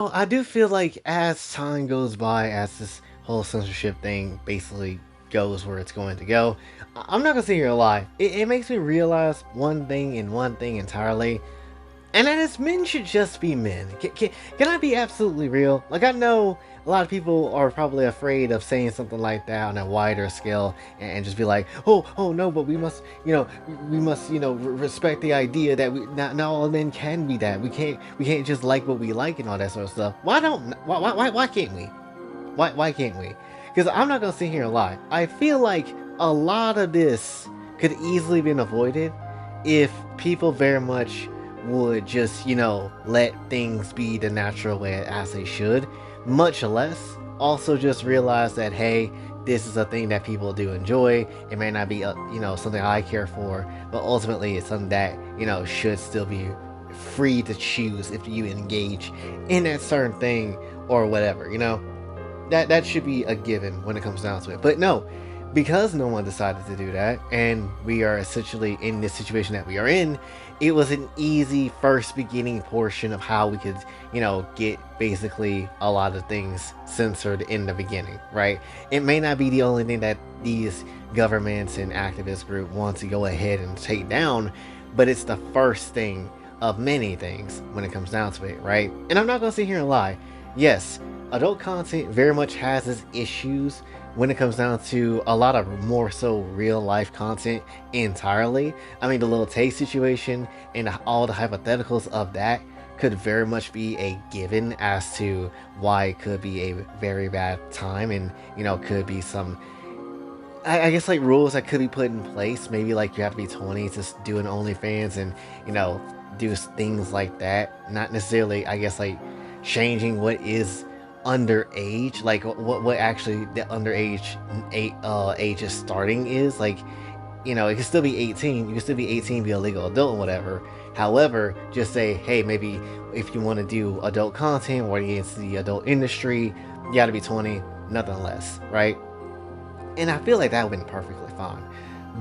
Well, I do feel like as time goes by, as this whole censorship thing basically goes where it's going to go, I'm not gonna sit here and lie. It makes me realize one thing and one thing entirely, and that is men should just be men. Can I be absolutely real? Like, I know a lot of people are probably afraid of saying something like that on a wider scale and just be like, oh no, but we must, respect the idea that not all men can be that. We can't just like what we like and all that sort of stuff. Why can't we? Why can't we? Because I'm not gonna sit here and lie. I feel like a lot of this could easily been avoided if people very much would just, let things be the natural way as they should. Much less also just realize that, hey, this is a thing that people do enjoy. It may not be, something I care for, but ultimately it's something that, should still be free to choose if you engage in that certain thing or whatever. That should be a given when it comes down to it. But no, because no one decided to do that, and we are essentially in this situation that we are in, it was an easy first beginning portion of how we could, get basically a lot of things censored in the beginning, right? It may not be the only thing that these governments and activist group want to go ahead and take down, but it's the first thing of many things when it comes down to it, right? And I'm not gonna sit here and lie. Yes, adult content very much has its issues when it comes down to a lot of more so real life content entirely. I mean, the little taste situation and all the hypotheticals of that could very much be a given as to why it could be a very bad time, and could be some, I guess, like rules that could be put in place. Maybe like you have to be 20 to do an OnlyFans, and do things like that. Not necessarily, I guess, like changing what is underage, like what actually the underage age is starting is. Like, it can still be 18. You can still be 18, be a legal adult and whatever. However, just say, hey, maybe if you want to do adult content or against the adult industry, you got to be 20, nothing less, right? And I feel like that would have been perfectly fine.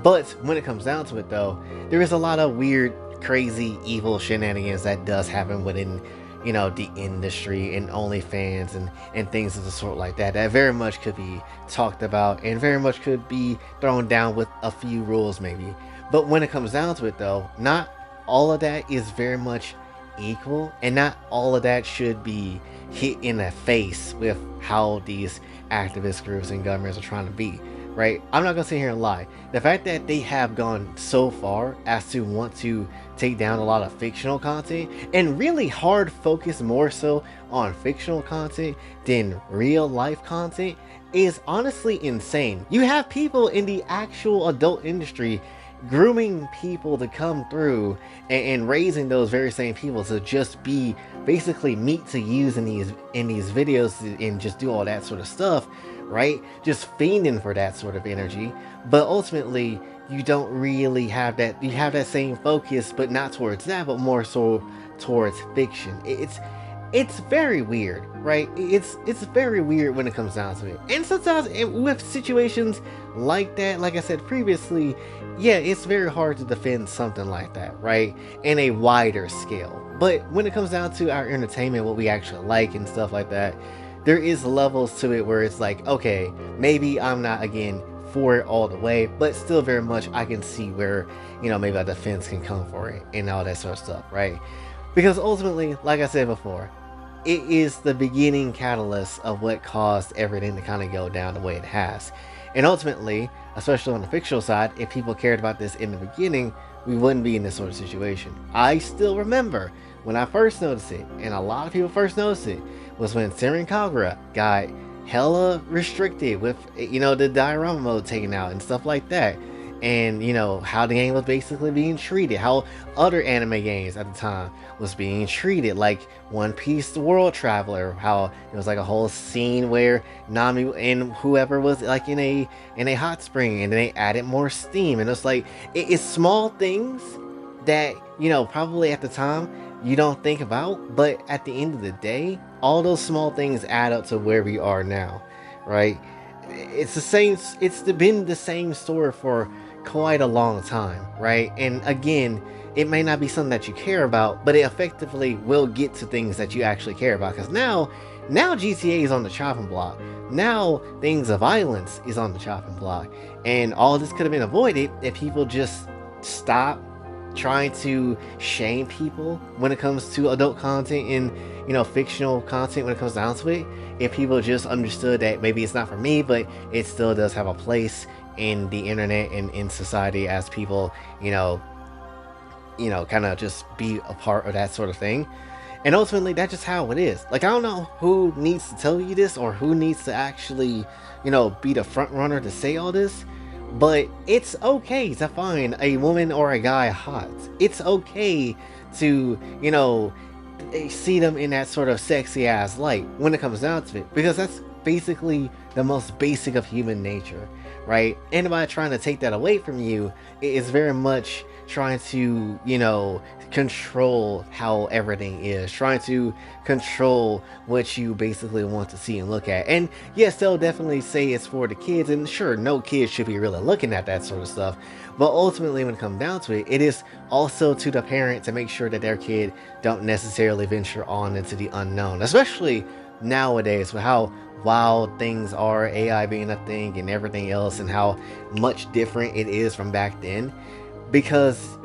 But when it comes down to it, though, there is a lot of weird, crazy, evil shenanigans that does happen within, the industry and OnlyFans and things of the sort like that. That very much could be talked about and very much could be thrown down with a few rules, maybe. But when it comes down to it, though, not all of that is very much equal, and not all of that should be hit in the face with how these activist groups and governments are trying to be, right? I'm not gonna sit here and lie. The fact that they have gone so far as to want to take down a lot of fictional content and really hard focus more so on fictional content than real life content is honestly insane. You have people in the actual adult industry grooming people to come through and raising those very same people to just be basically meat to use in these videos and just do all that sort of stuff, right? Just fiending for that sort of energy. But ultimately, you don't really have that. You have that same focus, but not towards that, but more so towards fiction. It's very weird, right? It's very weird when it comes down to it. And sometimes with situations like that, like I said previously, yeah, it's very hard to defend something like that, right? In a wider scale. But when it comes down to our entertainment, what we actually like and stuff like that, there is levels to it where it's like, okay, maybe I'm not, again, for it all the way, but still very much I can see where, maybe a defense can come for it and all that sort of stuff, right? Because ultimately, like I said before, it is the beginning catalyst of what caused everything to kind of go down the way it has. And ultimately, especially on the fictional side, if people cared about this in the beginning, we wouldn't be in this sort of situation. I still remember when I first noticed it, and a lot of people first noticed it, was when Siren Kagura got hella restricted with, the diorama mode taken out and stuff like that. And how the game was basically being treated, how other anime games at the time was being treated, like One Piece The World Traveler, how it was like a whole scene where Nami and whoever was like in a hot spring, and then they added more steam, and it's like it's small things that probably at the time you don't think about, but at the end of the day, all those small things add up to where we are now, right? It's the same. Been the same story for quite a long time, right? And again, it may not be something that you care about, but it effectively will get to things that you actually care about. Because now GTA is on the chopping block. Now things of violence is on the chopping block, and all this could have been avoided if people just stop trying to shame people when it comes to adult content and fictional content when it comes down to it. If people just understood that maybe it's not for me, but it still does have a place in the internet and in society, as people kind of just be a part of that sort of thing. And ultimately, that's just how it is. Like, I don't know who needs to tell you this, or who needs to actually be the front runner to say all this, but it's okay to find a woman or a guy hot. It's okay to see them in that sort of sexy ass light when it comes down to it, because that's basically the most basic of human nature, right? Anybody trying to take that away from you is very much trying to control how everything is, trying to control what you basically want to see and look at. And yes, they'll definitely say it's for the kids, and sure, no kid should be really looking at that sort of stuff, but ultimately when it comes down to it, it is also to the parent to make sure that their kid don't necessarily venture on into the unknown, especially nowadays with how wild things are, AI being a thing and everything else, and how much different it is from back then. Because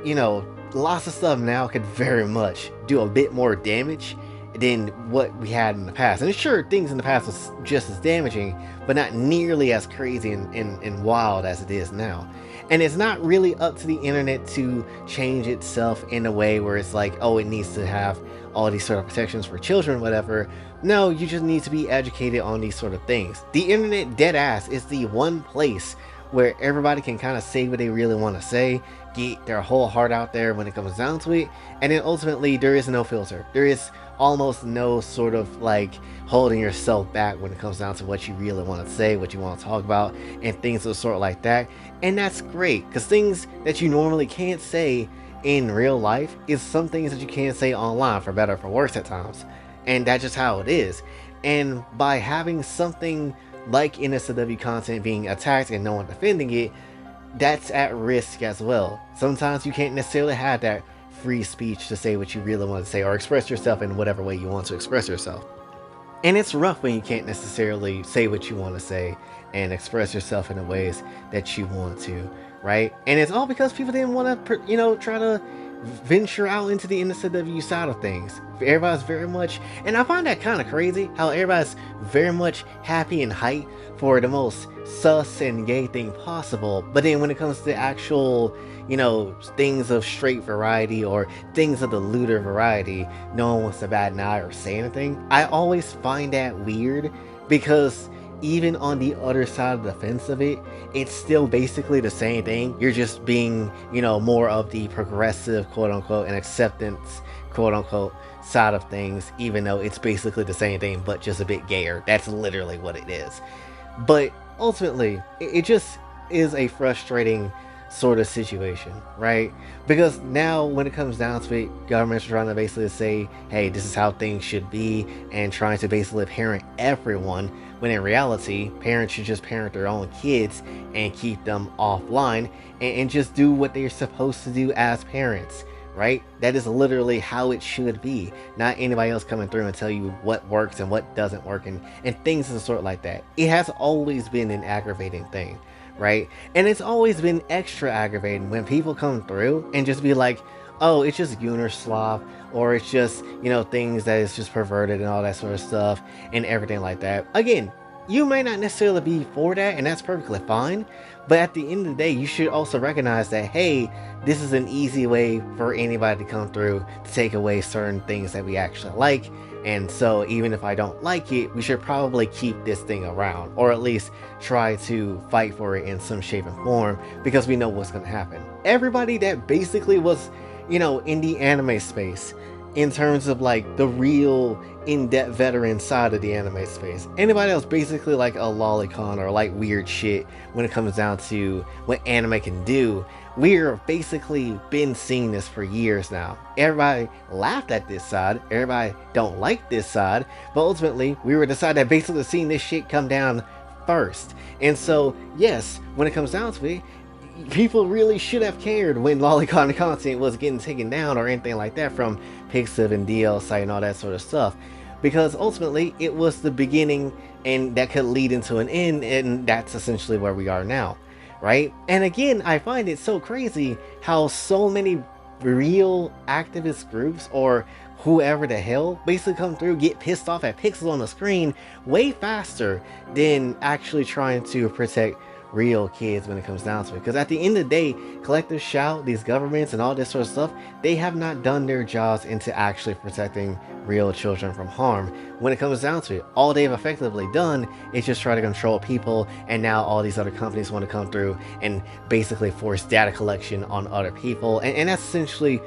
lots of stuff now could very much do a bit more damage than what we had in the past. And sure, things in the past was just as damaging, but not nearly as crazy and wild as it is now. And it's not really up to the internet to change itself in a way where it's like, oh, it needs to have all these sort of protections for children, whatever. No, you just need to be educated on these sort of things. The internet, dead ass, is the one place where everybody can kind of say what they really want to say, get their whole heart out there when it comes down to it, and then ultimately there is no filter. There is almost no sort of like holding yourself back when it comes down to what you really want to say, what you want to talk about, and things of the sort like that. And that's great, because things that you normally can't say in real life is some things that you can't say online, for better or for worse at times. And that's just how it is. And by having something like NSFW content being attacked and no one defending it, that's at risk as well. Sometimes you can't necessarily have that free speech to say what you really want to say, or express yourself in whatever way you want to express yourself. And it's rough when you can't necessarily say what you want to say and express yourself in the ways that you want to, right? And it's all because people didn't want to, try to venture out into the NSFW side of things. Everybody's very much, and I find that kind of crazy, how everybody's very much happy and hyped for the most sus and gay thing possible, but then when it comes to actual, things of straight variety or things of the looter variety, no one wants to bat an eye or say anything. I always find that weird, because even on the other side of the fence of it, it's still basically the same thing. You're just being, more of the progressive, quote unquote, and acceptance, quote unquote, side of things, even though it's basically the same thing, but just a bit gayer. That's literally what it is. But ultimately, it just is a frustrating sort of situation, right? Because now when it comes down to it, governments are trying to basically say, hey, this is how things should be, and trying to basically parent everyone, when in reality, parents should just parent their own kids and keep them offline, and just do what they're supposed to do as parents, right? That is literally how it should be. Not anybody else coming through and tell you what works and what doesn't work, and things of the sort like that. It has always been an aggravating thing, right? And it's always been extra aggravating when people come through and just be like, oh, it's just Uniswap, or it's just, things that is just perverted and all that sort of stuff and everything like that. Again, you may not necessarily be for that, and that's perfectly fine, but at the end of the day, you should also recognize that, hey, this is an easy way for anybody to come through to take away certain things that we actually like. And so even if I don't like it, we should probably keep this thing around, or at least try to fight for it in some shape and form, because we know what's going to happen. Everybody that basically was, in the anime space, in terms of like the real in-depth veteran side of the anime space, anybody else basically like a lolicon or like weird shit when it comes down to what anime can do, we're basically been seeing this for years now. Everybody laughed at this side, everybody don't like this side, but ultimately we were the side that basically seen this shit come down first. And so yes, when it comes down to it, people really should have cared when lolicon content was getting taken down or anything like that from Pixiv and DL site and all that sort of stuff, because ultimately it was the beginning and that could lead into an end, and that's essentially where we are now, right? And again, I find it so crazy how so many real activist groups or whoever the hell basically come through, get pissed off at pixels on the screen way faster than actually trying to protect real kids when it comes down to it. Because at the end of the day, collective shout, these governments and all this sort of stuff, they have not done their jobs into actually protecting real children from harm. When it comes down to it, all they've effectively done is just try to control people, and now all these other companies want to come through and basically force data collection on other people, and that's essentially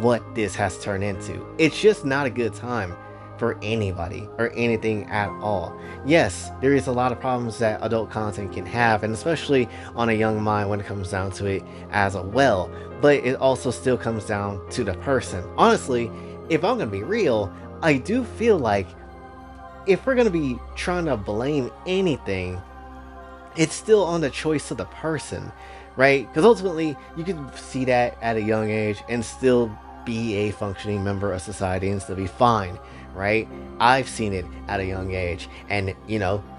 what this has turned into. It's just not a good time for anybody or anything at all. Yes, there is a lot of problems that adult content can have, and especially on a young mind when it comes down to it as well, but it also still comes down to the person. Honestly, if I'm gonna be real, I do feel like if we're gonna be trying to blame anything, it's still on the choice of the person, right? Because ultimately, you can see that at a young age and still be a functioning member of society and still be fine, right? I've seen it at a young age, and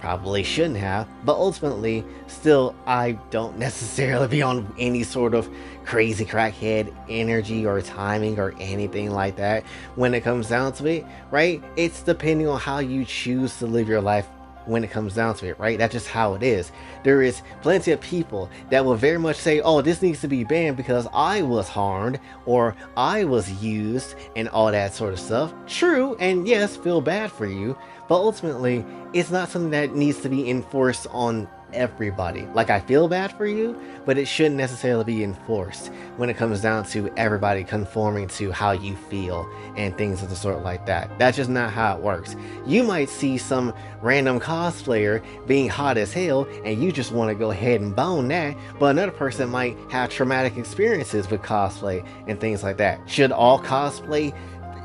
probably shouldn't have, but ultimately, still, I don't necessarily be on any sort of crazy crackhead energy or timing or anything like that when it comes down to it, right? It's depending on how you choose to live your life when it comes down to it, right? That's just how it is. There is plenty of people that will very much say, oh, this needs to be banned because I was harmed or I was used and all that sort of stuff. True, and yes, feel bad for you, but ultimately, it's not something that needs to be enforced on everybody. Like, I feel bad for you, but it shouldn't necessarily be enforced when it comes down to everybody conforming to how you feel and things of the sort like that. That's just not how it works. You might see some random cosplayer being hot as hell and you just want to go ahead and bone that, but another person might have traumatic experiences with cosplay and things like that. Should all cosplay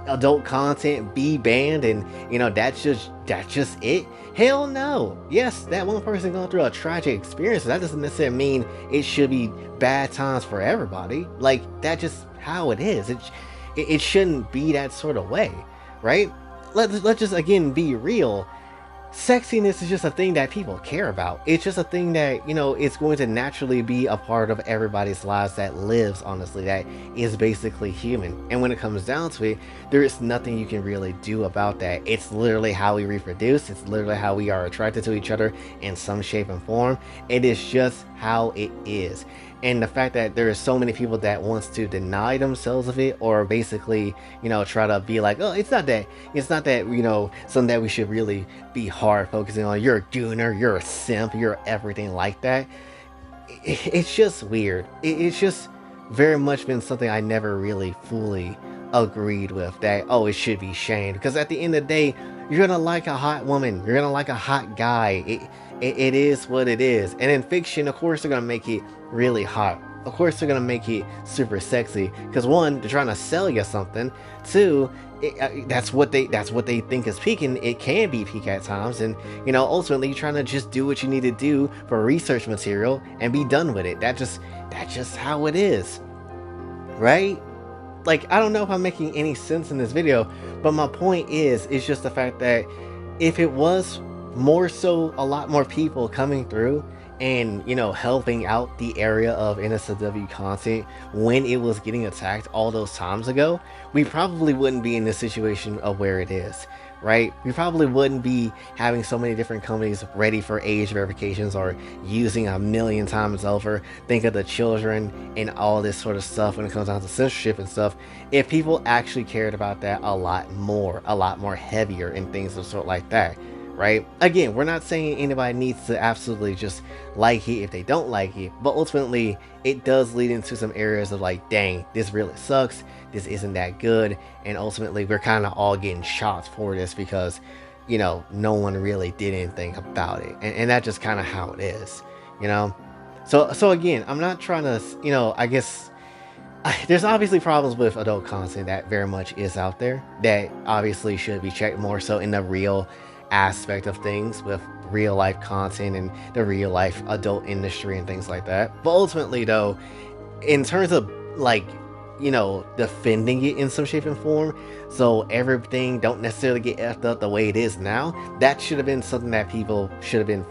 adult content be banned and that's just it? Hell no. Yes, that one person going through a tragic experience, that doesn't necessarily mean it should be bad times for everybody. Like, that's just how it is. It shouldn't be that sort of way, right? Let's just again be real. Sexiness is just a thing that people care about. It's just a thing that, it's going to naturally be a part of everybody's lives that lives, honestly, that is basically human. And when it comes down to it, there is nothing you can really do about that. It's literally how we reproduce. It's literally how we are attracted to each other in some shape and form. It is just how it is. And the fact that there are so many people that wants to deny themselves of it, or basically, try to be like, oh, it's not that, something that we should really be hard focusing on. You're a gooner, you're a simp, you're everything like that. It's just weird. It's just very much been something I never really fully agreed with, that, oh, it should be shamed. Because at the end of the day, you're gonna like a hot woman, you're gonna like a hot guy. It is what it is. And in fiction, of course, they're gonna make it really hot. Of course, they're gonna make it super sexy. Because one, they're trying to sell you something. Two, that's what they think is peaking. It can be peak at times, and ultimately, you're trying to just do what you need to do for research material and be done with it. That's just how it is, right? Like, I don't know if I'm making any sense in this video, but my point is, it's just the fact that if it was more so a lot more people coming through and helping out the area of NSFW content when it was getting attacked all those times ago, we probably wouldn't be in the situation of where it is, right? We probably wouldn't be having so many different companies ready for age verifications or using a million times over. Think of the children and all this sort of stuff when it comes down to censorship and stuff. If people actually cared about that a lot more heavier and things of sort like that, right? Again, we're not saying anybody needs to absolutely just like it if they don't like it, but ultimately it does lead into some areas of like, dang, this really sucks, this isn't that good, and ultimately we're kind of all getting shots for this because no one really did anything about it, and that's just kind of how it is. So again, I'm not trying to I guess there's obviously problems with adult content that very much is out there that obviously should be checked more so in the real aspect of things with real life content and the real life adult industry and things like that. But ultimately, though, in terms of like, defending it in some shape and form, so everything don't necessarily get effed up the way it is now, that should have been something that people should have been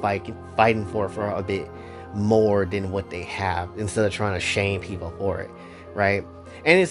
fighting for a bit more than what they have, instead of trying to shame people for it, right? And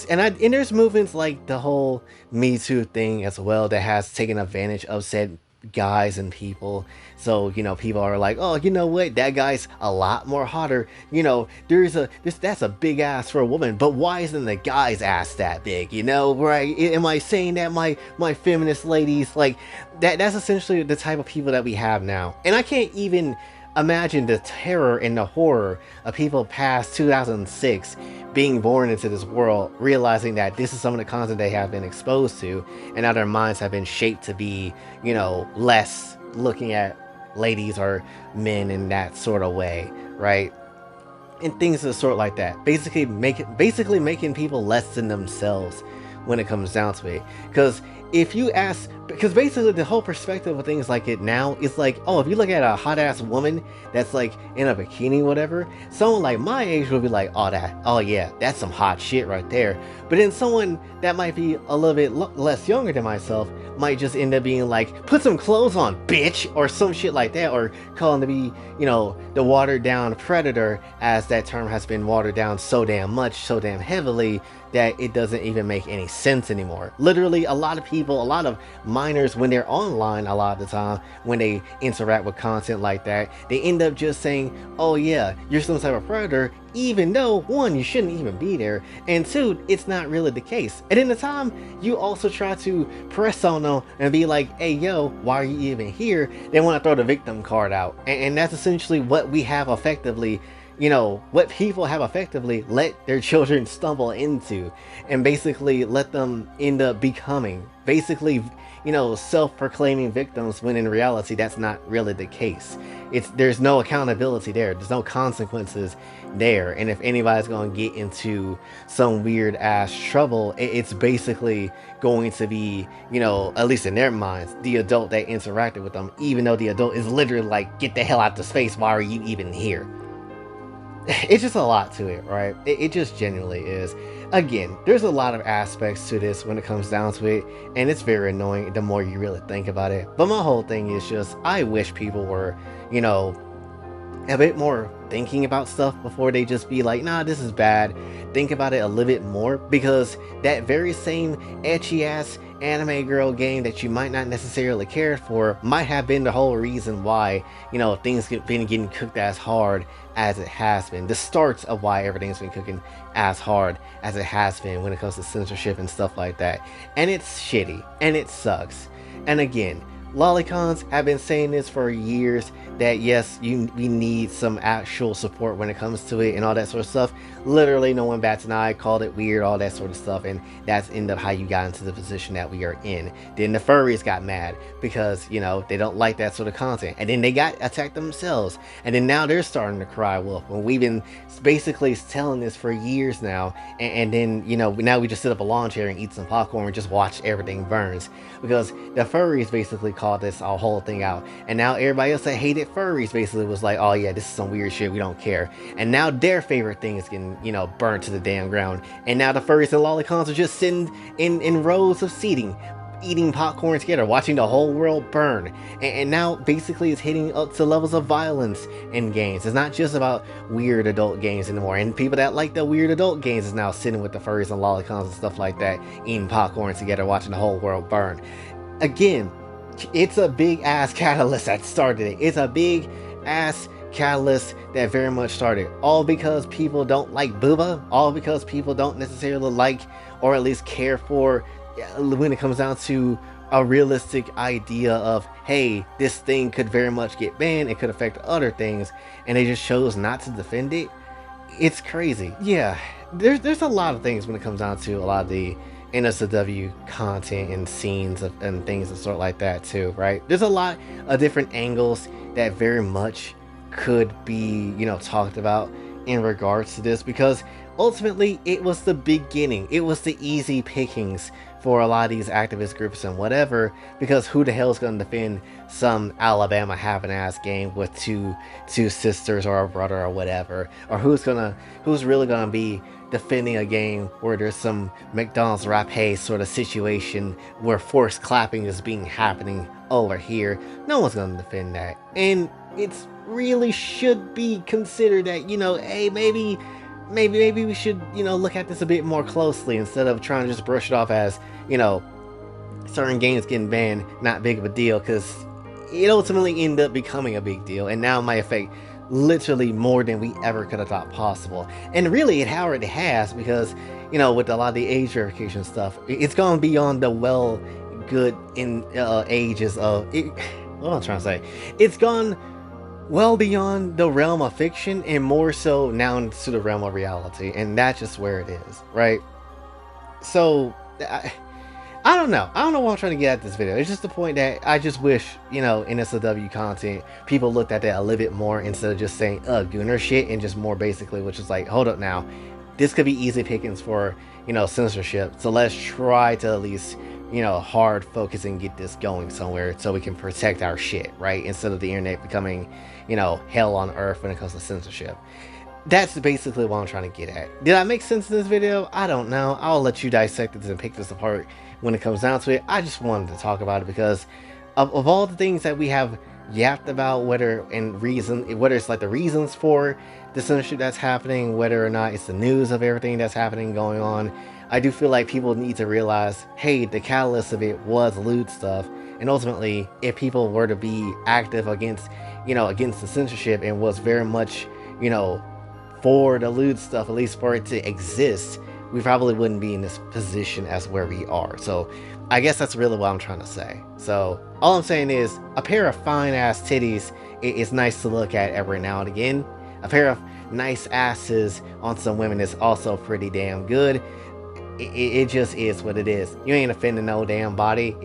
there's movements like the whole Me Too thing as well that has taken advantage of said guys and people. So, people are like, oh, you know what, that guy's a lot more hotter. That's a big ass for a woman, but why isn't the guy's ass that big? Right? Am I saying that my feminist ladies, like, that's essentially the type of people that we have now. And I can't even imagine the terror and the horror of people past 2006 being born into this world, realizing that this is some of the content they have been exposed to, and now their minds have been shaped to be, less looking at ladies or men in that sort of way, right? And things of the sort like that. Basically making people less than themselves when it comes down to it. Because basically the whole perspective of things like it now is like, oh, if you look at a hot ass woman that's like in a bikini, whatever, someone like my age will be like, oh yeah, that's some hot shit right there. But then someone that might be a little bit less younger than myself might just end up being like, put some clothes on, bitch, or some shit like that, or calling to be, the watered down predator, as that term has been watered down so damn much, so damn heavily, that it doesn't even make any sense anymore. Literally, a lot of minors, when they're online a lot of the time, when they interact with content like that, they end up just saying, oh yeah, you're some type of predator, even though, one, you shouldn't even be there, and two, it's not really the case. And in the time you also try to press on them and be like, hey yo, why are you even here? They want to throw the victim card out. And that's essentially what we have effectively, what people have effectively let their children stumble into, and basically let them end up becoming basically, self-proclaiming victims, when in reality that's not really the case. There's no accountability there's no consequences there, and if anybody's going to get into some weird ass trouble, it's basically going to be, at least in their minds, the adult that interacted with them, even though the adult is literally like, get the hell out of space, why are you even here? It's just a lot to it, right? It just genuinely is. Again, there's a lot of aspects to this when it comes down to it, and it's very annoying the more you really think about it. But my whole thing is just, I wish people were, a bit more thinking about stuff before they just be like, nah, this is bad. Think about it a little bit more, because that very same etchy ass anime girl game that you might not necessarily care for might have been the whole reason why, things been getting cooked as hard as it has been. The starts of why everything's been cooking as hard as it has been when it comes to censorship and stuff like that. And it's shitty, and it sucks. And again, lolicons have been saying this for years, that yes, we need some actual support when it comes to it and all that sort of stuff. Literally no one bats an eye, called it weird, all that sort of stuff, and that's ended up how you got into the position that we are in. Then the furries got mad because, they don't like that sort of content, and then they got attacked themselves, and then now they're starting to cry wolf, when we've been basically telling this for years now, and then, now we just sit up a lawn chair and eat some popcorn and just watch everything burns, because the furries basically called this a whole thing out, and now everybody else that hated furries basically was like, oh yeah, this is some weird shit, we don't care. And now their favorite thing is getting, burnt to the damn ground, and now the furries and lolicons are just sitting in rows of seating, eating popcorn together, watching the whole world burn. And now basically it's hitting up to levels of violence in games. It's not just about weird adult games anymore, and people that like the weird adult games is now sitting with the furries and lolicons and stuff like that, eating popcorn together, watching the whole world burn. Again, it's a big ass catalyst that started it. It's a big ass catalyst that very much started, all because people don't like booba, all because people don't necessarily like, or at least care for, when it comes down to a realistic idea of, hey, this thing could very much get banned, it could affect other things, and they just chose not to defend it. It's crazy. Yeah, there's a lot of things when it comes down to a lot of the NSFW content and scenes and things and sort like that too, right? There's a lot of different angles that very much could be, talked about in regards to this, because ultimately it was the beginning, it was the easy pickings for a lot of these activist groups and whatever, because who the hell is going to defend some Alabama half-an-ass game with two sisters or a brother or whatever, or who's really gonna be defending a game where there's some McDonald's rapé sort of situation where forced clapping is being happening over here. No one's gonna defend that, and it's really should be considered that, you know, hey, maybe we should, you know, look at this a bit more closely instead of trying to just brush it off as, you know, certain games getting banned, not big of a deal, because it ultimately ended up becoming a big deal, and now it might affect literally more than we ever could have thought possible. And really, it already has, because, you know, with a lot of the age verification stuff, it's gone beyond the good in ages of it. What am I trying to say? It's gone well beyond the realm of fiction and more so now into the realm of reality, and that's just where it is, right? So I don't know. I don't know what I'm trying to get at this video. It's just the point that I just wish, you know, in SOW content, people looked at that a little bit more instead of just saying, gooner shit, and just more basically, which is like, hold up now. This could be easy pickings for, you know, censorship. So let's try to at least, you know, hard focus and get this going somewhere so we can protect our shit, right? Instead of the internet becoming, you know, hell on earth when it comes to censorship. That's basically what I'm trying to get at. Did I make sense in this video? I don't know. I'll let you dissect this and pick this apart when it comes down to it. I just wanted to talk about it because of all the things that we have yapped about, whether it's like the reasons for the censorship that's happening, whether or not it's the news of everything that's happening going on, I do feel like people need to realize, hey, the catalyst of it was lewd stuff, and ultimately, if people were to be active against the censorship and was very much, you know, for the lewd stuff, at least for it to exist, we probably wouldn't be in this position as where we are. So I guess that's really what I'm trying to say. So all I'm saying is a pair of fine ass titties is nice to look at every now and again. A pair of nice asses on some women is also pretty damn good. It just is what it is. You ain't offending no damn body.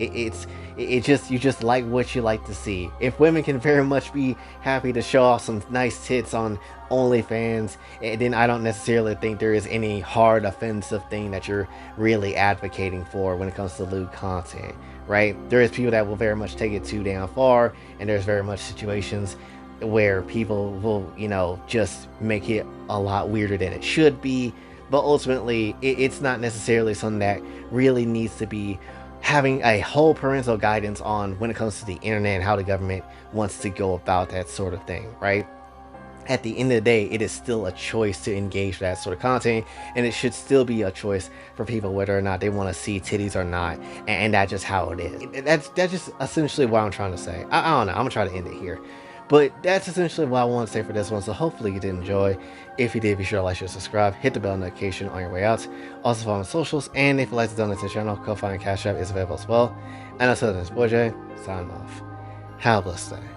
You just like what you like to see. If women can very much be happy to show off some nice tits on OnlyFans, then I don't necessarily think there is any hard offensive thing that you're really advocating for when it comes to lewd content, right? There is people that will very much take it too damn far, and there's very much situations where people will, you know, just make it a lot weirder than it should be. But ultimately, it's not necessarily something that really needs to be having a whole parental guidance on when it comes to the internet and how the government wants to go about that sort of thing, right? At the end of the day, it is still a choice to engage that sort of content, and it should still be a choice for people whether or not they want to see titties or not, and that's just how it is. That's just essentially what I'm trying to say. I don't know, I'm gonna try to end it here. But that's essentially what I want to say for this one, so hopefully you did enjoy. If you did, be sure to like, share, subscribe, hit the bell notification on your way out. Also follow on socials, and if you'd like to donate to the channel, Kofi and Cash App is available as well. And until then, it's Boy J, signing off. Have a blessed day.